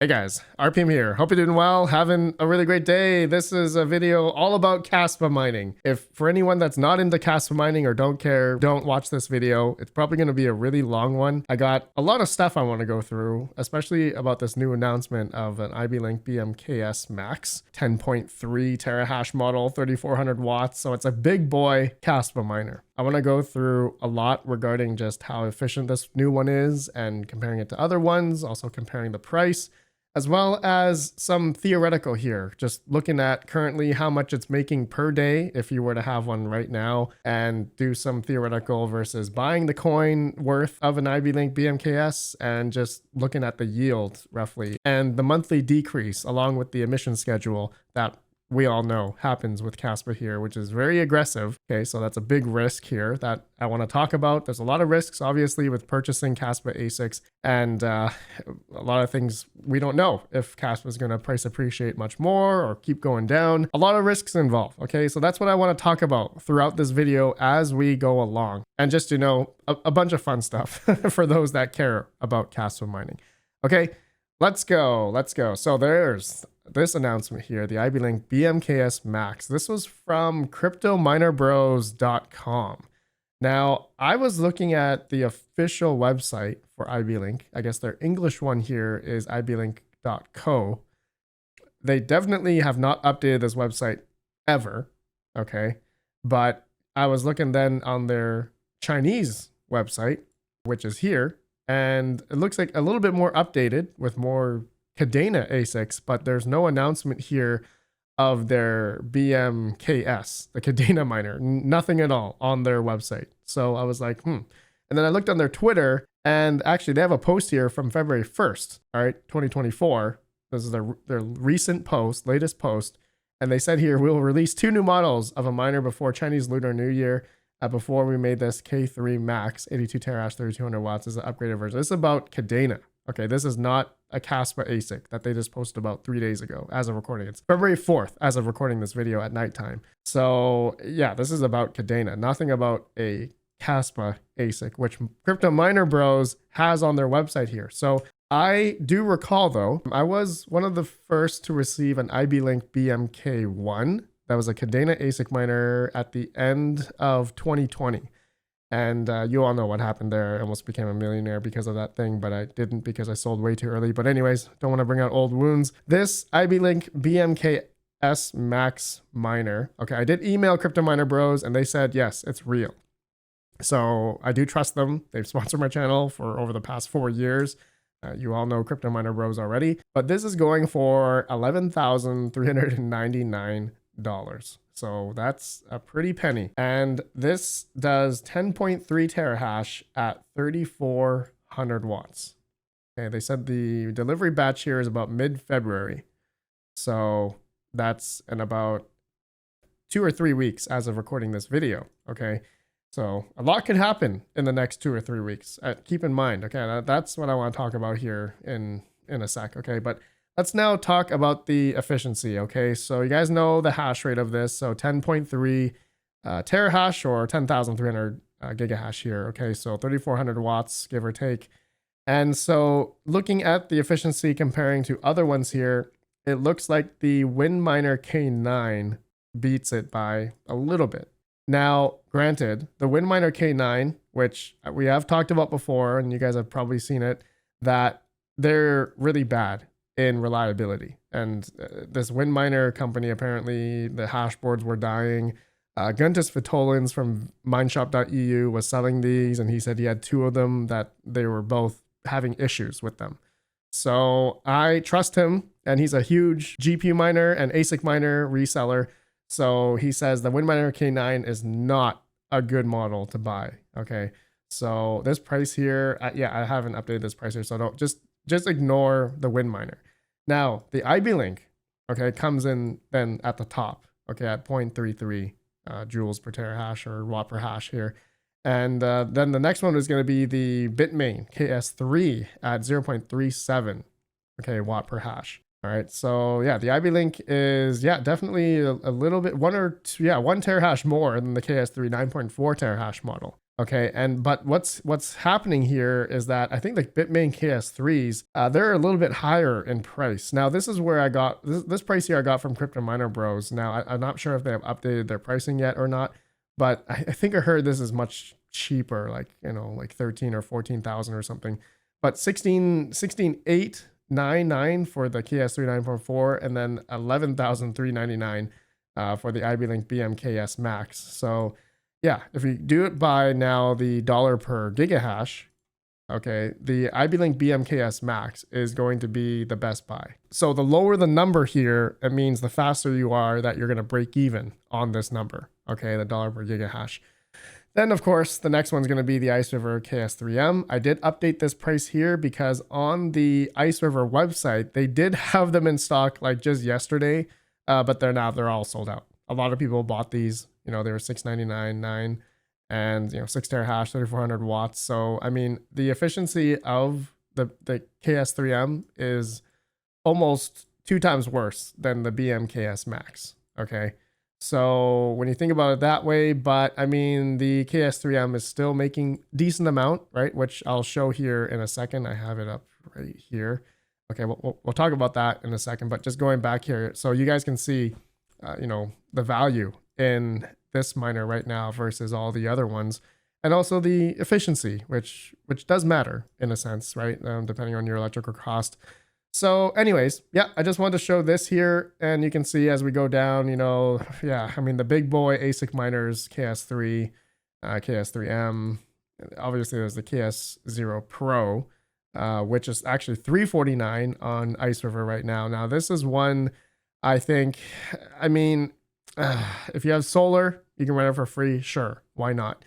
Hey guys, RPM here. Hope you're doing well, having a really great day. This is a video all about Kaspa mining. If for anyone that's not into Kaspa mining or don't care, don't watch this video. It's probably going to be a really long one. I got a lot of stuff I want to go through, especially about this new announcement of an iBelink BMKS Max 10.3 terahash model, 3400 watts. So it's a big boy Kaspa miner. I want to go through a lot regarding just how efficient this new one is and comparing it to other ones, also comparing the price, as well as some theoretical here, just looking at currently how much it's making per day if you were to have one right now, and do some theoretical versus buying the coin worth of an iBelink BMKS, and just looking at the yield roughly and the monthly decrease along with the emission schedule that we all know happens with Kaspa here, which is very aggressive. Okay, so that's a big risk here that I want to talk about. There's a lot of risks, obviously, with purchasing Kaspa ASICs, and a lot of things we don't know if Kaspa is going to price appreciate much more or keep going down. A lot of risks involved. Okay, so that's what I want to talk about throughout this video as we go along, and just, you know, a bunch of fun stuff for those that care about Kaspa mining. Okay, let's go. So there's this announcement here, the iBelink BMKS Max. This was from cryptominerbros.com. Now, I was looking at the official website for iBelink. I guess their English one here is ibelink.co. They definitely have not updated this website ever, okay? But I was looking then on their Chinese website, which is here, and it looks like a little bit more updated with more Cadena ASICs, but there's no announcement here of their BMKS, the Cadena miner, nothing at all on their website. So I was like, And then I looked on their Twitter, and actually they have a post here from February 1st, all right, 2024. This is their recent post, latest post. And they said here, we'll release 2 new models of a miner before Chinese Lunar New Year. Before we made this K3 Max, 82 terahash, 3200 watts is an upgraded version. This is about Cadena. Okay, this is not a Kaspa ASIC that they just posted about 3 days ago as of recording. It's February 4th as of recording this video at nighttime. So yeah, this is about Cadena, nothing about a Kaspa ASIC, which Crypto Miner Bros has on their website here. So I do recall though, I was one of the first to receive an iBelink BMK1. That was a Cadena ASIC miner at the end of 2020. And you all know what happened there. I almost became a millionaire because of that thing, but I didn't because I sold way too early. But anyways, don't want to bring out old wounds. This iBelink BMKS Max miner. Okay, I did email Crypto Miner Bros and they said, yes, it's real. So I do trust them. They've sponsored my channel for over the past 4 years. You all know Crypto Miner Bros already. But this is going for $11,399. So that's a pretty penny. And this does 10.3 terahash at 3400 watts. Okay, they said the delivery batch here is about mid-February. So that's in about 2 or 3 weeks as of recording this video. Okay, so a lot could happen in the next 2 or 3 weeks. Keep in mind, okay, that's what I want to talk about here in a sec. Okay, but let's now talk about the efficiency, okay? So you guys know the hash rate of this. So 10.3 terahash or 10,300 gigahash here, okay? So 3,400 watts, give or take. And so looking at the efficiency comparing to other ones here, it looks like the WinMiner K9 beats it by a little bit. Now, granted, the WinMiner K9, which we have talked about before, and you guys have probably seen it, that they're really bad in reliability. And this WinMiner company, apparently the hash boards were dying. Guntis Vitolins from mineshop.eu was selling these, and he said he had 2 of them that they were both having issues with them. So I trust him, and he's a huge GPU miner and ASIC miner reseller. So he says the WinMiner K9 is not a good model to buy. Okay, so this price here, yeah, I haven't updated this price here, so don't just ignore the WinMiner. Now, the iBelink, okay, comes in then at the top, okay, at 0.33 joules per terahash or watt per hash here. And then the next one is going to be the Bitmain KS3 at 0.37, okay, watt per hash. All right, so yeah, the iBelink is, yeah, definitely a little bit, 1 terahash more than the KS3 9.4 terahash model. Okay, and but what's happening here is that I think the Bitmain KS3s, they're a little bit higher in price. Now this is where I got this price here I got from Crypto Miner Bros. Now I'm not sure if they have updated their pricing yet or not, but I think I heard this is much cheaper, like like 13 or 14,000 or something. But 16,899 for the KS3 9.4, and then 11,399 for the iBelink BMKS Max. So yeah, if you do it by now the dollar per gigahash, okay, the iBelink BMKS Max is going to be the best buy. So the lower the number here, it means the faster you are that you're going to break even on this number, okay, the dollar per gigahash. Then, of course, the next one's going to be the Iceriver KS3M. I did update this price here because on the Iceriver website, they did have them in stock like just yesterday, but they're all sold out. A lot of people bought these. They were $699.9 and 6 terahash, 3400 watts. So I mean, the efficiency of the KS3M is almost 2 times worse than the BMKS Max. Okay, so when you think about it that way, but I mean, the KS3M is still making decent amount, right? Which I'll show here in a second. I have it up right here. Okay, we'll talk about that in a second. But just going back here, so you guys can see, the value in this miner right now versus all the other ones, and also the efficiency, which does matter in a sense, right? Depending on your electrical cost. So anyways, yeah, I just wanted to show this here, and you can see as we go down, yeah, I mean, the big boy ASIC miners, KS3, KS3M, obviously there's the KS0 Pro, which is actually $349 on Iceriver right now. Now this is one, I think, I mean, if you have solar, you can run it for free. Sure, why not?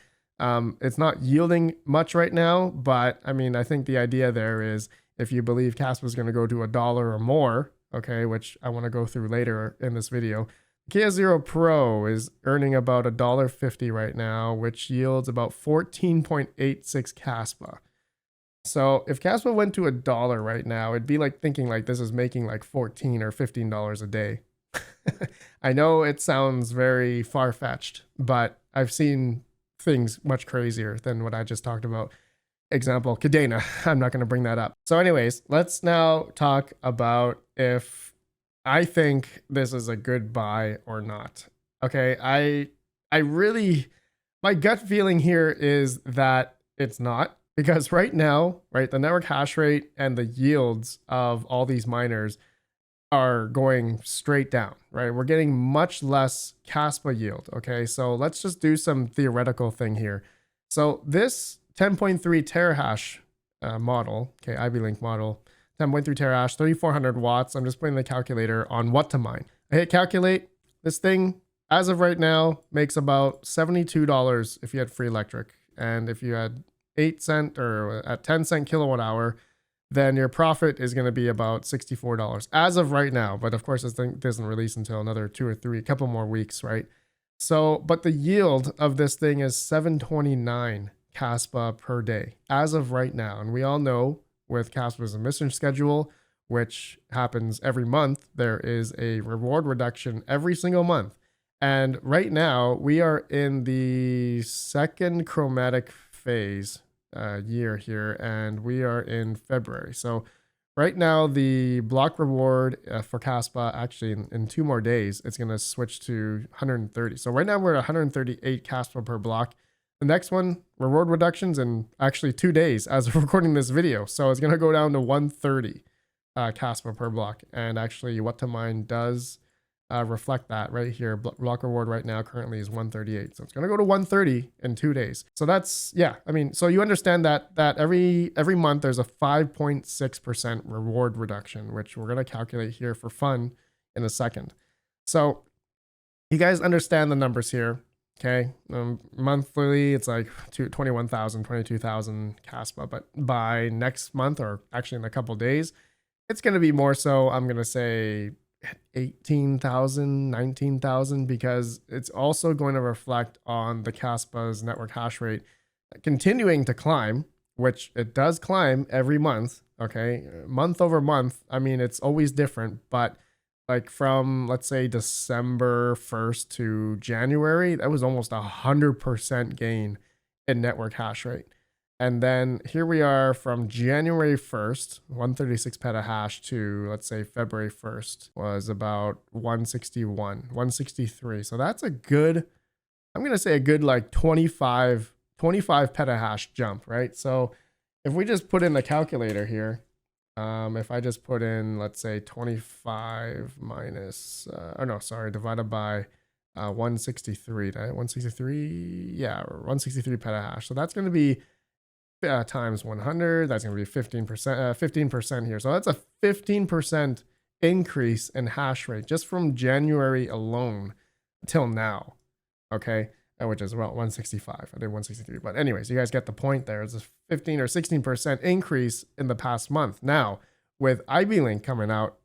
It's not yielding much right now, but I mean, I think the idea there is if you believe Kaspa is going to go to $1 or more, okay, which I want to go through later in this video. KS0 Pro is earning about $1.50 right now, which yields about 14.86 Kaspa. So if Kaspa went to $1 right now, it'd be like thinking like this is making like $14 or $15 a day. I know it sounds very far-fetched, but I've seen things much crazier than what I just talked about. Example, Cadena. I'm not going to bring that up. So anyways, let's now talk about if I think this is a good buy or not. Okay, I really, my gut feeling here is that it's not, because right now, right, the network hash rate and the yields of all these miners are going straight down, right? We're getting much less Kaspa yield. Okay, so let's just do some theoretical thing here. So this 10.3 terahash model, okay, iBelink model, 10.3 terahash, 3400 watts. I'm just putting the calculator on what to mine. I hit calculate. This thing, as of right now, makes about $72 if you had free electric. And if you had 8 cent or at 10 cent kilowatt hour, then your profit is going to be about $64 as of right now. But of course, this thing doesn't release until another 2 or 3, couple more weeks, right? So, but the yield of this thing is 729 Kaspa per day as of right now. And we all know with Kaspa's emission schedule, which happens every month, there is a reward reduction every single month. And right now we are in the second chromatic phase year here, and we are in February. So right now the block reward for Kaspa, actually in 2 more days, it's going to switch to 130. So right now we're at 138 Kaspa per block. The next one, reward reductions in actually 2 days as of recording this video. So it's going to go down to 130 Kaspa per block. And actually what to mine does reflect that right here. Block reward right now currently is 138. So it's going to go to 130 in 2 days. So that's, yeah, I mean, so you understand that every month there's a 5.6% reward reduction, which we're going to calculate here for fun in a second. So you guys understand the numbers here. Okay, monthly it's like 21,000, 22,000 Kaspa, but by next month, or actually in a couple days, it's going to be more so, I'm going to say 18,000, 19,000, because it's also going to reflect on the Kaspa's network hash rate continuing to climb, which it does climb every month. Okay, month over month. I mean, it's always different, but like from, let's say, December 1st to January, that was almost 100% gain in network hash rate. And then here we are from January 1st, 136 petahash to, let's say, February 1st was about 161, 163. So that's a good, I'm going to say a good like 25 petahash jump, right? So if we just put in the calculator here, if I just put in, let's say 25 minus, oh no, sorry, divided by 163, 163, yeah, 163 petahash. So that's going to be times 100, that's going to be 15%, 15% here. So that's a 15% increase in hash rate just from January alone till now. Okay. Which is about 165. I did 163. But anyways, you guys get the point there. It's a 15 or 16% increase in the past month. Now, with iBelink coming out,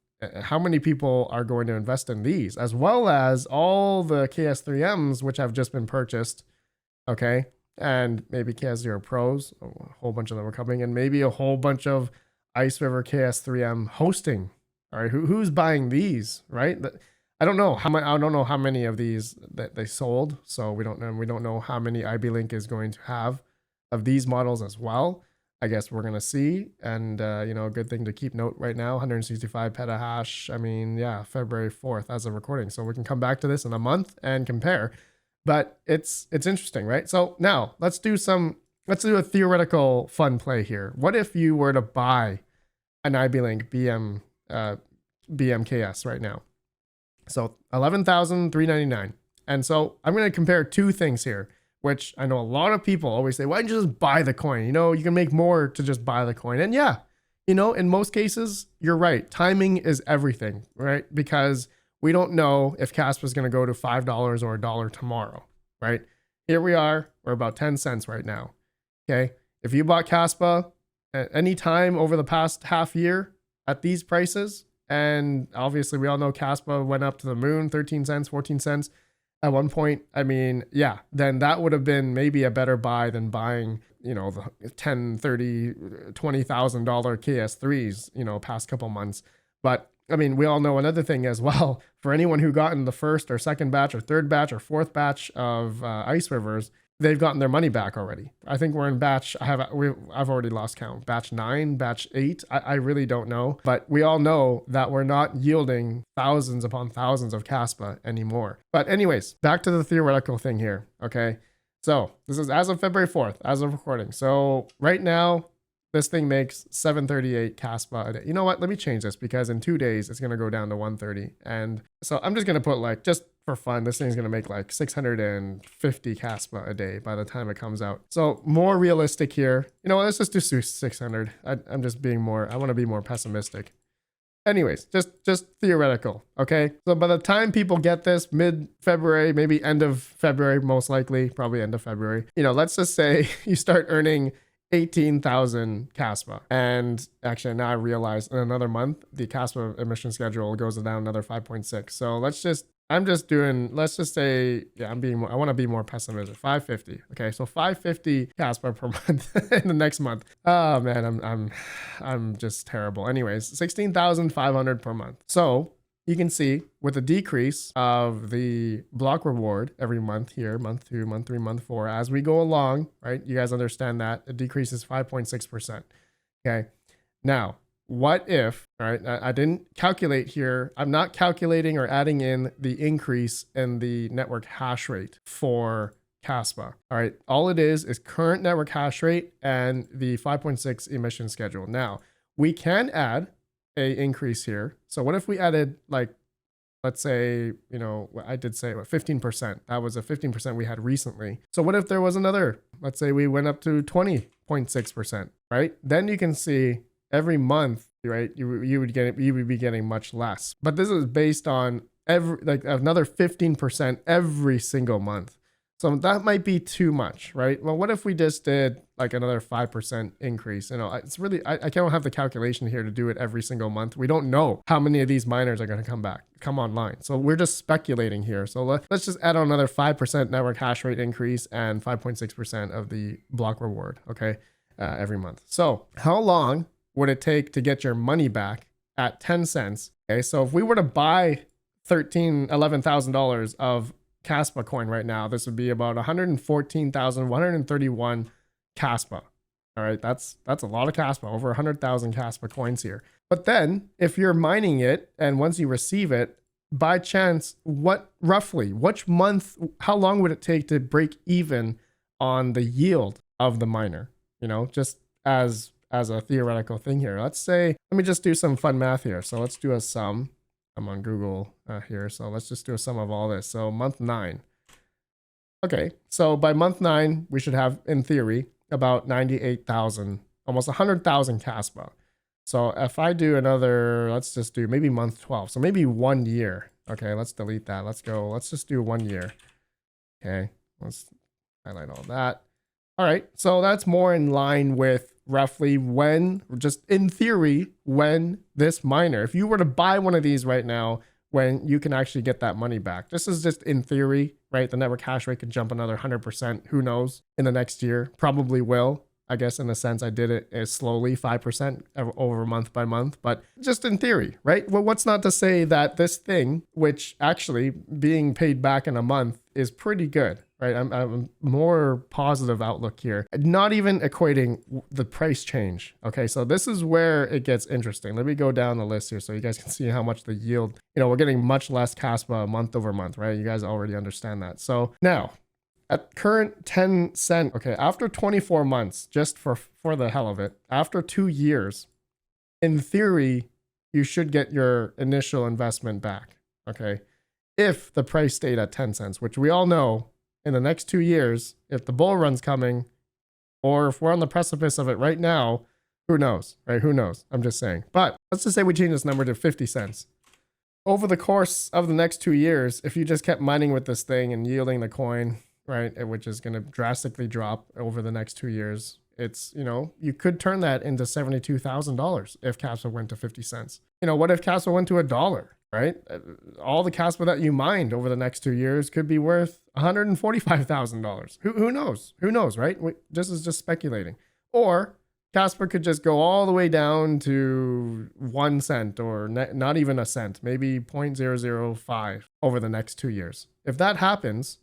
how many people are going to invest in these, as well as all the KS3Ms, which have just been purchased, okay? And maybe KS0 Pros, a whole bunch of them are coming, and maybe a whole bunch of Iceriver KS3M hosting. All right, who's buying these, right? I don't know how many of these that they sold, so we don't know how many iBelink is going to have of these models as well. I guess we're gonna see, and you know, a good thing to keep note right now, 165 petahash. I mean, yeah, February 4th as of recording, so we can come back to this in a month and compare. But it's interesting, right? So now let's do a theoretical fun play here. What if you were to buy an iBelink BMKS right now? So 11,399. And so I'm going to compare two things here, which I know a lot of people always say, why don't you just buy the coin? You know, you can make more to just buy the coin. And yeah, you know, in most cases, you're right. Timing is everything, right? Because we don't know if Kaspa is going to go to $5 or $1 tomorrow, right? Here we are. We're about 10 cents right now. Okay. If you bought Kaspa at any time over the past half year at these prices, and obviously we all know Kaspa went up to the moon, 13 cents, 14 cents at one point. I mean, yeah, then that would have been maybe a better buy than buying, you know, the $10, $30, $20,000 KS3s, you know, past couple months. But I mean, we all know another thing as well. For anyone who got in the first or second batch or third batch or fourth batch of Icerivers, they've gotten their money back already. I think we're in batch, I've already lost count. Batch 9, batch 8, I really don't know. But we all know that we're not yielding thousands upon thousands of Kaspa anymore. But anyways, back to the theoretical thing here, okay? So this is as of February 4th, as of recording. So right now, this thing makes 738 Kaspa a day. You know what? Let me change this because in 2 days, it's going to go down to 130. And so I'm just going to put like, just for fun, this thing's going to make like 650 Kaspa a day by the time it comes out. So more realistic here. You know what? Let's just do 600. I'm just being more, I want to be more pessimistic. Anyways, just theoretical, okay? So by the time people get this mid-February, maybe end of February, most likely, probably end of February, you know, let's just say you start earning 18,000 Kaspa. And actually now I realize in another month, the Kaspa emission schedule goes down another 5.6. So let's just say, yeah, I want to be more pessimistic. 550. Okay. So 550 Kaspa per month in the next month. Oh man, I'm just terrible. Anyways, 16,500 per month. So you can see with a decrease of the block reward every month here, month 2, month 3, month 4, as we go along, right? You guys understand that it decreases 5.6%. Okay. Now, what if, all right, I didn't calculate here. I'm not calculating or adding in the increase in the network hash rate for Kaspa. All right. All it is current network hash rate and the 5.6 emission schedule. Now, we can add a increase here. So what if we added, like, let's say, you know, I did say what, 15%. That was a 15% we had recently. So what if there was another, let's say we went up to 20.6%, right? Then you can see every month, right, you would be getting much less. But this is based on another 15% every single month. So that might be too much, right? Well, what if we just did like another 5% increase? You know, it's really, I don't have the calculation here to do it every single month. We don't know how many of these miners are going to come online. So we're just speculating here. So let's just add on another 5% network hash rate increase and 5.6% of the block reward, okay, every month. So how long would it take to get your money back at 10 cents? Okay, so if we were to buy $11,000 of Kaspa coin right now, this would be about 114,131 Kaspa. All right, that's a lot of Kaspa, over 100,000 Kaspa coins here. But then if you're mining it and once you receive it, by chance, which month, how long would it take to break even on the yield of the miner? You know, just as a theoretical thing here. Let's say, let me just do some fun math here. So let's do a sum. I'm on Google here. So let's just do a sum of all this. So month 9. Okay, so by month 9, we should have, in theory, about 98,000, almost 100,000 Kaspa. So if I do another, let's just do maybe month 12. So maybe 1 year. Okay, let's delete that. Let's just do 1 year. Okay, let's highlight all that. All right, so that's more in line with roughly when, just in theory, when this miner, if you were to buy one of these right now, when you can actually get that money back. This is just in theory, right? The network hash rate could jump another 100%. Who knows? In the next year, probably will. I guess in a sense, I did it as slowly, 5% over month by month, but just in theory, right? Well, what's not to say that this thing, which actually being paid back in a month is pretty good, right? I'm more positive outlook here. Not even equating the price change. Okay, so this is where it gets interesting. Let me go down the list here so you guys can see how much the yield, you know, we're getting much less Kaspa month over month, right? You guys already understand that. So now, at current 10 cent, okay, after 24 months, just for the hell of it, after 2 years, in theory, you should get your initial investment back, okay? If the price stayed at 10 cents, which we all know in the next 2 years, if the bull run's coming, or if we're on the precipice of it right now, who knows, right? Who knows? I'm just saying. But let's just say we change this number to 50 cents. Over the course of the next 2 years, if you just kept mining with this thing and yielding the coin, right, which is going to drastically drop over the next 2 years, it's, you know, you could turn that into $72,000 if Kaspa went to 50 cents. You know, what if Kaspa went to $1, right? All the Kaspa that you mined over the next 2 years could be worth $145,000. Who knows? Who knows, right? This is just speculating. Or Kaspa could just go all the way down to 1 cent or not even a cent, maybe 0.005 over the next 2 years. If that happens,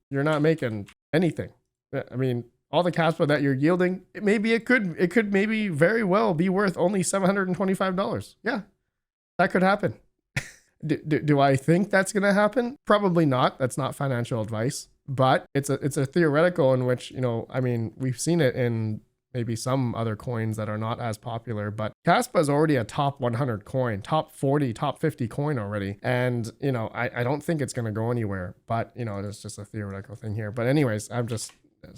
you're not making anything. I mean, all the Kaspa that you're yielding, it could maybe very well be worth only $725. Yeah, that could happen. Do I think that's going to happen? Probably not. That's not financial advice, but it's a theoretical in which, you know, I mean, we've seen it in maybe some other coins that are not as popular, but Kaspa is already a top 100 coin, top 40, top 50 coin already. And, you know, I don't think it's going to go anywhere, but, you know, it's just a theoretical thing here. But anyways, it's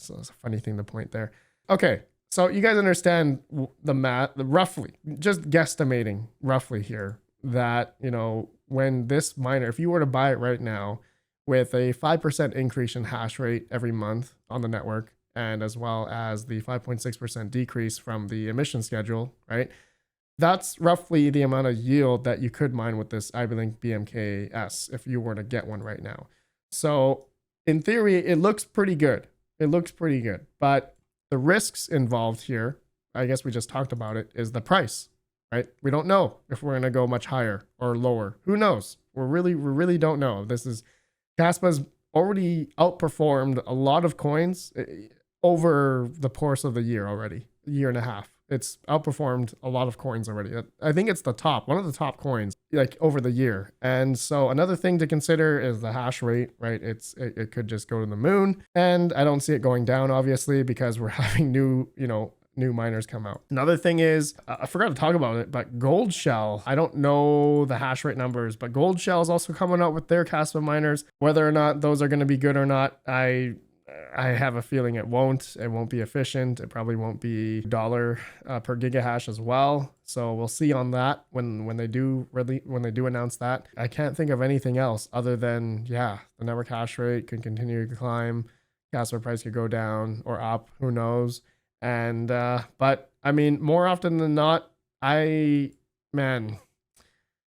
a funny thing to point there. Okay, so you guys understand the math, roughly, just guesstimating roughly here that, you know, when this miner, if you were to buy it right now with a 5% increase in hash rate every month on the network, and as well as the 5.6% decrease from the emission schedule, right? That's roughly the amount of yield that you could mine with this iBelink BMKS if you were to get one right now. So in theory, it looks pretty good. It looks pretty good. But the risks involved here, I guess we just talked about it, is the price, right? We don't know if we're going to go much higher or lower. Who knows? We really don't know. Kaspa's already outperformed a lot of coins over the course of the year already, a year and a half. It's outperformed a lot of coins already. I think it's one of the top coins, like over the year. And so another thing to consider is the hash rate, right? It could just go to the moon, and I don't see it going down, obviously, because we're having new miners come out. Another thing is, I forgot to talk about it, but Goldshell, I don't know the hash rate numbers, but Goldshell is also coming out with their Kaspa miners. Whether or not those are going to be good or not, I have a feeling it won't be efficient. It probably won't be $1 per gigahash as well. So we'll see on that when they do announce that. I can't think of anything else other than, yeah, the network hash rate could continue to climb. Kaspa price could go down or up, who knows? And but I mean, more often than not, I'm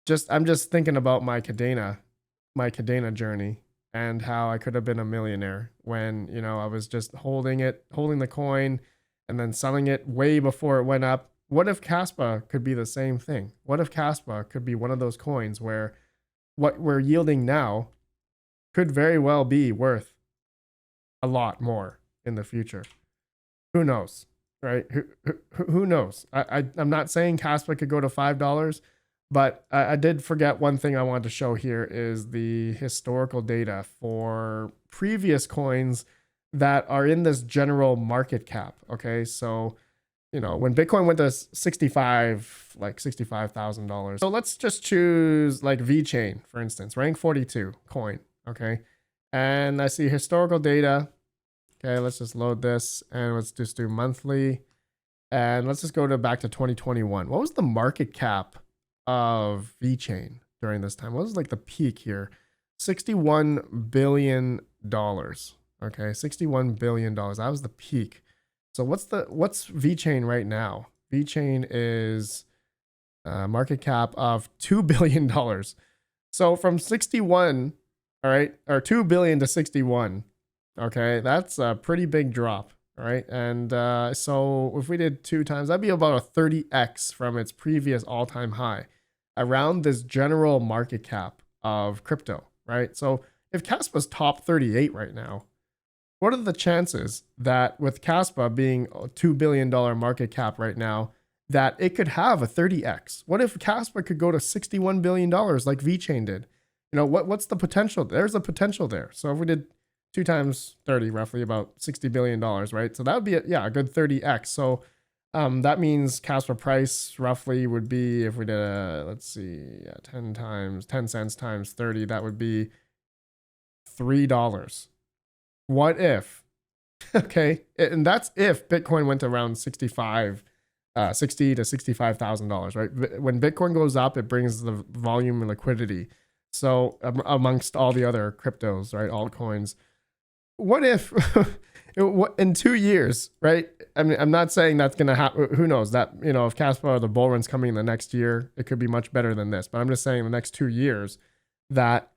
just thinking about my Cadena journey and how I could have been a millionaire when, you know, I was just holding the coin and then selling it way before it went up. What if Kaspa could be the same thing? What if Kaspa could be one of those coins where what we're yielding now could very well be worth a lot more in the future. Who knows, right? Who knows? I'm not saying Kaspa could go to $5, but I did forget one thing I wanted to show here is the historical data for previous coins that are in this general market cap. Okay, so when Bitcoin went to $65,000. So let's just choose like VeChain, for instance, rank 42 coin. Okay, and I see historical data. Okay, let's just load this and let's just do monthly. And let's just go back to 2021. What was the market cap of VeChain during this time? What was like the peak here? $61 billion. Okay, $61 billion. That was the peak. So what's VeChain right now? VeChain is market cap of $2 billion. So from 61, all right, or 2 billion to 61. Okay, that's a pretty big drop. All right, and so if we did 2 times, that'd be about a 30x from its previous all-time high around this general market cap of crypto, right? So if Kaspa's top 38 right now, what are the chances that with Kaspa being a $2 billion market cap right now, that it could have a 30x? What if Kaspa could go to $61 billion like VeChain did? What's the potential? There's a potential there. So if we did 2 times 30, roughly about $60 billion, right? So that would be a good 30x. So that means Kaspa price roughly would be, if we did let's see, 10 cents times 30, that would be $3. What if, okay, and that's if Bitcoin went around $60 to $65,000, right? When Bitcoin goes up, it brings the volume and liquidity. So amongst all the other cryptos, right, altcoins, what if in 2 years, right? I mean, I'm not saying that's going to happen. Who knows that, if Kaspa or the bull run's coming in the next year, it could be much better than this. But I'm just saying the next 2 years that,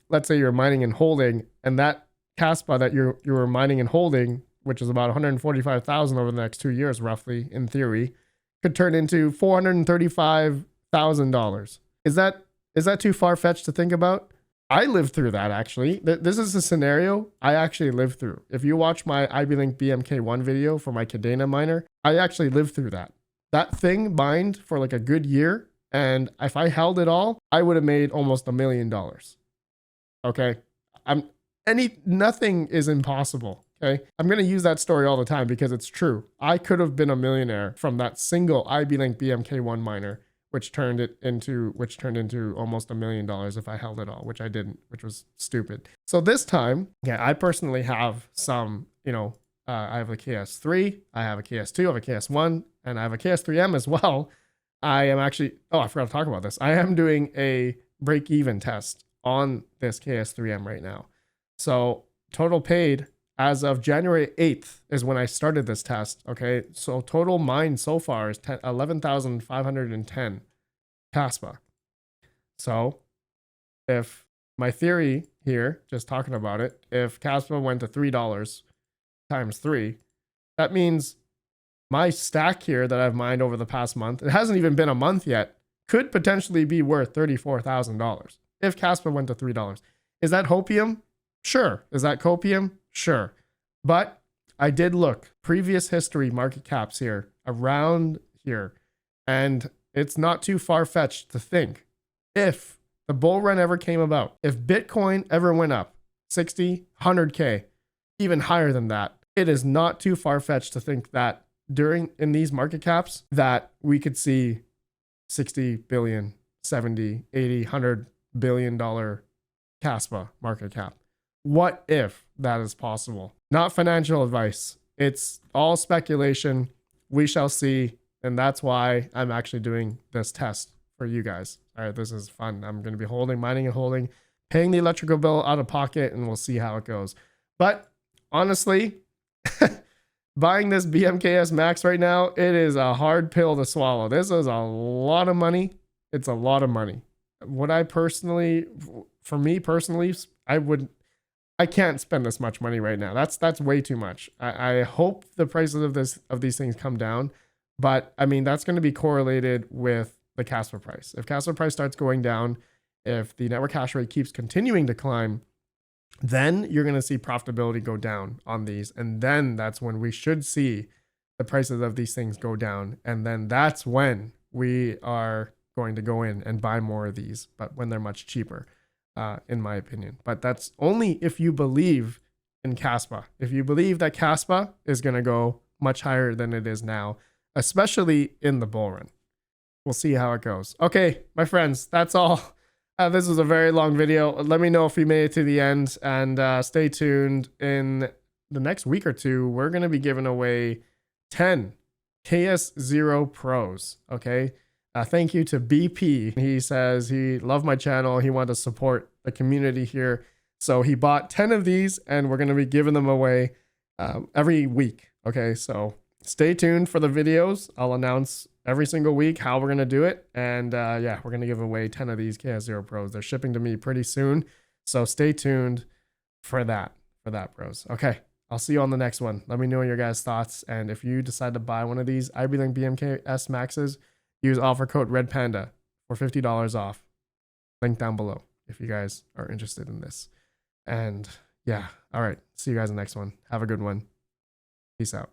let's say you're mining and holding, and that Kaspa that you were mining and holding, which is about 145,000 over the next 2 years, roughly, in theory, could turn into $435,000. Is that too far-fetched to think about? I lived through that, actually. This is a scenario I actually lived through. If you watch my iBelink BMK1 video for my Kaspa Miner, I actually lived through that. That thing mined for like a good year, and if I held it all, I would have made almost $1 million. Okay? Nothing is impossible. Okay? I'm going to use that story all the time because it's true. I could have been a millionaire from that single iBelink BMK1 miner, which turned into almost $1 million if I held it all, which I didn't, which was stupid. So this time, I personally have some, I have a KS3, I have a KS2, I have a KS1, and I have a KS3M as well. I am actually, I forgot to talk about this. I am doing a break-even test on this KS3M right now. So total paid as of January 8th is when I started this test. Okay, so total mined so far is 11,510 Kaspa. So if my theory here, just talking about it, if Kaspa went to $3 times 3, that means my stack here that I've mined over the past month, it hasn't even been a month yet, could potentially be worth $34,000 if Kaspa went to $3. Is that hopium? Sure. Is that copium? Sure. But I did look previous history market caps here around here, and it's not too far-fetched to think if the bull run ever came about, if Bitcoin ever went up 60, 100K, even higher than that, it is not too far-fetched to think that in these market caps that we could see 60 billion, 70, 80, $100 billion Kaspa market cap. What if that is possible? Not financial advice. It's all speculation. We shall see. And that's why I'm actually doing this test for you guys. All right, this is fun. I'm going to be mining and holding, paying the electrical bill out of pocket, and we'll see how it goes. But honestly, buying this BMKS Max right now, it is a hard pill to swallow. This is a lot of money. It's a lot of money. For me personally, I can't spend this much money right now. That's way too much. I hope the prices of these things come down, but I mean, that's going to be correlated with the Kaspa price. If Kaspa price starts going down, if the network hash rate keeps continuing to climb, then you're going to see profitability go down on these. And then that's when we should see the prices of these things go down. And then that's when we are going to go in and buy more of these, but when they're much cheaper, in my opinion. But that's only if you believe in Kaspa. If you believe that Kaspa is going to go much higher than it is now, especially in the bull run. We'll see how it goes. Okay, my friends, that's all. This was a very long video. Let me know if you made it to the end, and stay tuned. In the next week or two, we're going to be giving away 10 KS0 Pros. Okay. Thank you to BP. He says he loved my channel. He wanted to support the community here. So he bought 10 of these, and we're going to be giving them away every week. Okay, so stay tuned for the videos. I'll announce every single week how we're going to do it. And yeah, we're going to give away 10 of these KS0 Pros. They're shipping to me pretty soon. So stay tuned for that, bros. Okay, I'll see you on the next one. Let me know your guys' thoughts. And if you decide to buy one of these iBelink BMKS Maxes, use offer code REDPANDA for $50 off. Link down below if you guys are interested in this. And yeah, all right. See you guys in the next one. Have a good one. Peace out.